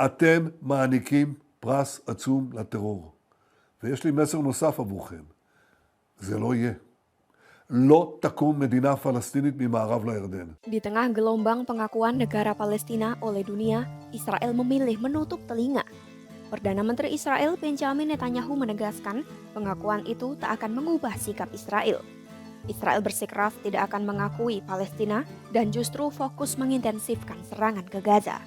אתם מעניקים פרס עצום לטרור. ויש לי מסר נוסף עבורכם. זה לא יהיה. לא תקום מדינה פלסטינית ממערב לירדן. Di tengah gelombang pengakuan negara Palestina oleh dunia, Israel memilih menutup telinga. Perdana Menteri Israel Benjamin Netanyahu menegaskan pengakuan itu tak akan mengubah sikap Israel. Israel bersikeras tidak akan mengakui Palestina dan justru fokus mengintensifkan serangan ke Gaza.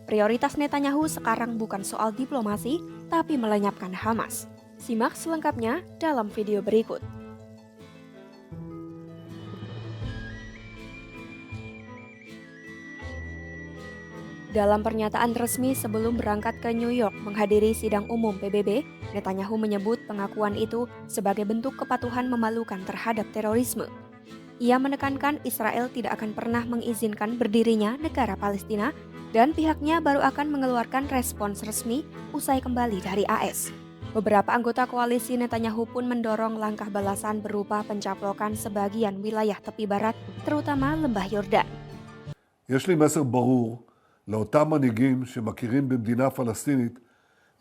Prioritas Netanyahu sekarang bukan soal diplomasi, tapi melenyapkan Hamas. Simak selengkapnya dalam video berikut. Dalam pernyataan resmi sebelum berangkat ke New York menghadiri sidang umum PBB, Netanyahu menyebut pengakuan itu sebagai bentuk kepatuhan memalukan terhadap terorisme. Ia menekankan Israel tidak akan pernah mengizinkan berdirinya negara Palestina dan pihaknya baru akan mengeluarkan respons resmi usai kembali dari AS. Beberapa anggota koalisi Netanyahu pun mendorong langkah balasan berupa pencaplokan sebagian wilayah tepi barat, terutama lembah Yordan. יש לי מסר ברור לאותם מנהיגים שמכירים במדינה פלסטינית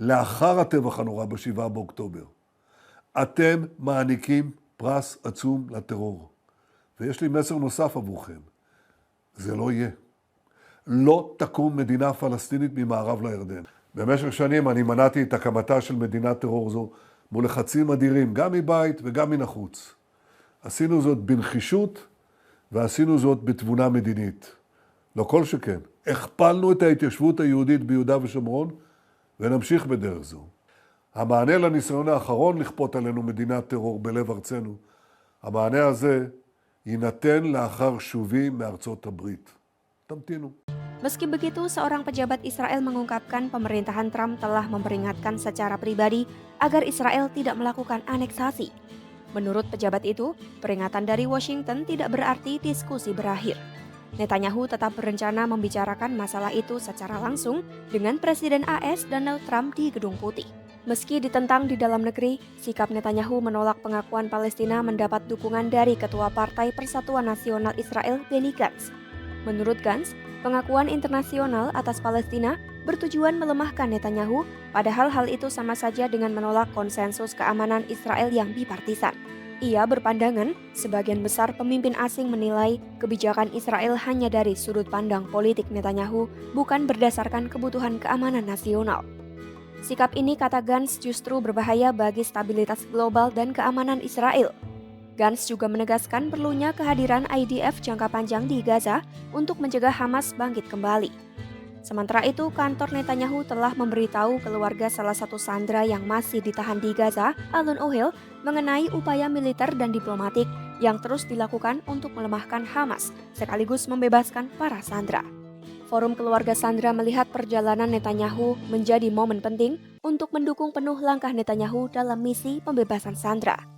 לאחר הטבח הנורא ב7 באוקטובר. אתם מעניקים פרס עצום לטרור. ויש לי מסר נוסף עבורכם. זה לא יהיה. לא תקום מדינה פלסטינית ממערב לירדן. במשך שנים אני מנעתי את הקמתה של מדינת טרור זו מול לחצים אדירים, גם מבית וגם מן החוץ. עשינו זאת בנחישות ועשינו זאת בתבונה מדינית. לא כל שכן. הכפלנו את ההתיישבות היהודית ביהודה ושומרון ונמשיך בדרך זו. המענה לניסיון האחרון לכפות עלינו מדינת טרור בלב ארצנו, המענה הזה יינתן לאחר שובי מארצות הברית. תמתינו. Meski begitu, seorang pejabat Israel mengungkapkan pemerintahan Trump telah memperingatkan secara pribadi agar Israel tidak melakukan aneksasi. Menurut pejabat itu, peringatan dari Washington tidak berarti diskusi berakhir. Netanyahu tetap berencana membicarakan masalah itu secara langsung dengan Presiden AS Donald Trump di Gedung Putih. Meski ditentang di dalam negeri, sikap Netanyahu menolak pengakuan Palestina mendapat dukungan dari Ketua Partai Persatuan Nasional Israel Benny Gantz. Menurut Gantz, pengakuan internasional atas Palestina bertujuan melemahkan Netanyahu, padahal hal itu sama saja dengan menolak konsensus keamanan Israel yang bipartisan. Ia berpandangan, sebagian besar pemimpin asing menilai kebijakan Israel hanya dari sudut pandang politik Netanyahu, bukan berdasarkan kebutuhan keamanan nasional. Sikap ini, kata Gantz, justru berbahaya bagi stabilitas global dan keamanan Israel. Gantz juga menegaskan perlunya kehadiran IDF jangka panjang di Gaza untuk mencegah Hamas bangkit kembali. Sementara itu, kantor Netanyahu telah memberitahu keluarga salah satu sandera yang masih ditahan di Gaza, Alon Ohel, mengenai upaya militer dan diplomatik yang terus dilakukan untuk melemahkan Hamas, sekaligus membebaskan para sandera. Forum Keluarga Sandera melihat perjalanan Netanyahu menjadi momen penting untuk mendukung penuh langkah Netanyahu dalam misi pembebasan sandera.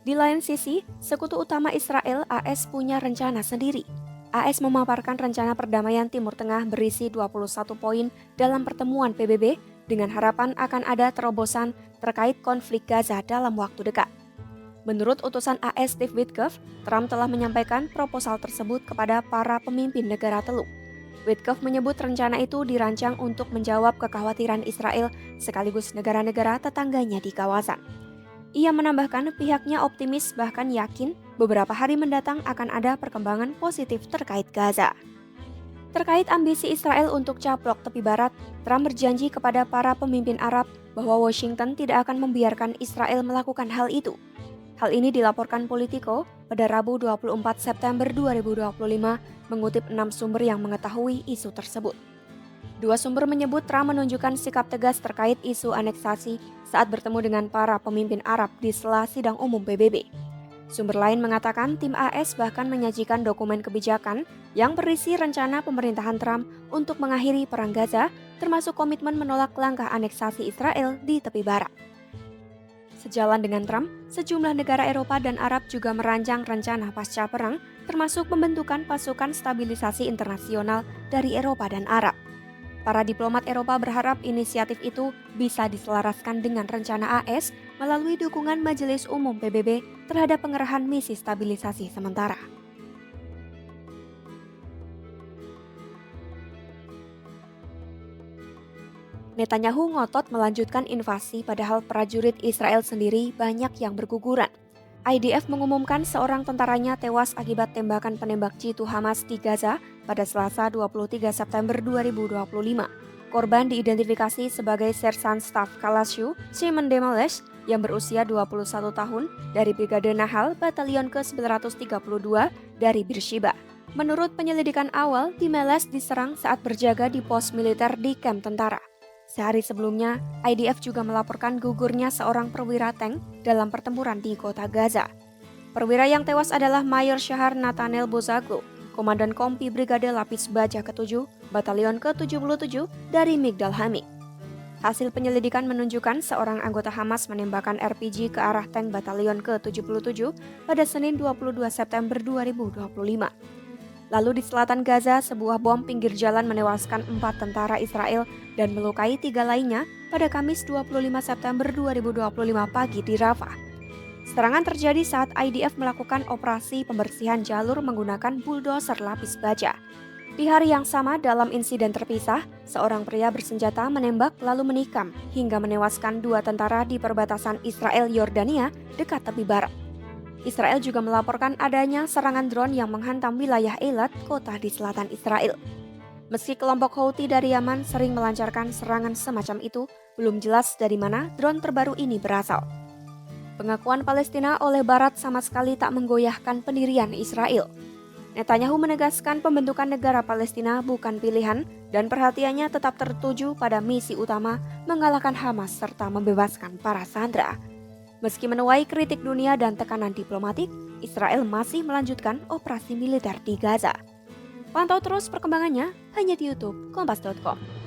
Di lain sisi, sekutu utama Israel, AS, punya rencana sendiri. AS memaparkan rencana perdamaian Timur Tengah berisi 21 poin dalam pertemuan PBB dengan harapan akan ada terobosan terkait konflik Gaza dalam waktu dekat. Menurut utusan AS Steve Witkoff, Trump telah menyampaikan proposal tersebut kepada para pemimpin negara Teluk. Witkoff menyebut rencana itu dirancang untuk menjawab kekhawatiran Israel sekaligus negara-negara tetangganya di kawasan. Ia menambahkan pihaknya optimis bahkan yakin beberapa hari mendatang akan ada perkembangan positif terkait Gaza. Terkait ambisi Israel untuk caplok tepi barat, Trump berjanji kepada para pemimpin Arab bahwa Washington tidak akan membiarkan Israel melakukan hal itu. Hal ini dilaporkan Politico pada Rabu 24 September 2025 mengutip 6 sumber yang mengetahui isu tersebut. Dua sumber menyebut Trump menunjukkan sikap tegas terkait isu aneksasi saat bertemu dengan para pemimpin Arab di sela sidang umum PBB. Sumber lain mengatakan tim AS bahkan menyajikan dokumen kebijakan yang berisi rencana pemerintahan Trump untuk mengakhiri perang Gaza, termasuk komitmen menolak langkah aneksasi Israel di tepi barat. Sejalan dengan Trump, sejumlah negara Eropa dan Arab juga merancang rencana pasca perang, termasuk pembentukan pasukan stabilisasi internasional dari Eropa dan Arab. Para diplomat Eropa berharap inisiatif itu bisa diselaraskan dengan rencana AS melalui dukungan Majelis Umum PBB terhadap pengerahan misi stabilisasi sementara. Netanyahu ngotot melanjutkan invasi padahal prajurit Israel sendiri banyak yang berguguran. IDF mengumumkan seorang tentaranya tewas akibat tembakan penembak jitu Hamas di Gaza pada Selasa 23 September 2025. Korban diidentifikasi sebagai Sersan Staff Kalashu Shimon Demelesh yang berusia 21 tahun dari Brigade Nahal Batalion ke-932 dari Beersheba. Menurut penyelidikan awal, Demelesh diserang saat berjaga di pos militer di kamp tentara. Sehari sebelumnya, IDF juga melaporkan gugurnya seorang perwira tank dalam pertempuran di kota Gaza. Perwira yang tewas adalah Mayor Shahar Nathaniel Bozaglu, Komandan Kompi Brigade Lapis Baja ke-7, Batalion ke-77 dari Migdal Hamik. Hasil penyelidikan menunjukkan seorang anggota Hamas menembakkan RPG ke arah tank Batalion ke-77 pada Senin 22 September 2025. Lalu di selatan Gaza, sebuah bom pinggir jalan menewaskan 4 tentara Israel dan melukai 3 lainnya pada Kamis 25 September 2025 pagi di Rafah. Serangan terjadi saat IDF melakukan operasi pembersihan jalur menggunakan bulldozer lapis baja. Di hari yang sama dalam insiden terpisah, seorang pria bersenjata menembak lalu menikam hingga menewaskan 2 tentara di perbatasan Israel-Yordania dekat tepi barat. Israel juga melaporkan adanya serangan drone yang menghantam wilayah Eilat, kota di selatan Israel. Meski kelompok Houthi dari Yaman sering melancarkan serangan semacam itu, belum jelas dari mana drone terbaru ini berasal. Pengakuan Palestina oleh Barat sama sekali tak menggoyahkan pendirian Israel. Netanyahu menegaskan pembentukan negara Palestina bukan pilihan dan perhatiannya tetap tertuju pada misi utama mengalahkan Hamas serta membebaskan para sandera. Meski menuai kritik dunia dan tekanan diplomatik, Israel masih melanjutkan operasi militer di Gaza. Pantau terus perkembangannya hanya di YouTube Kompas.com.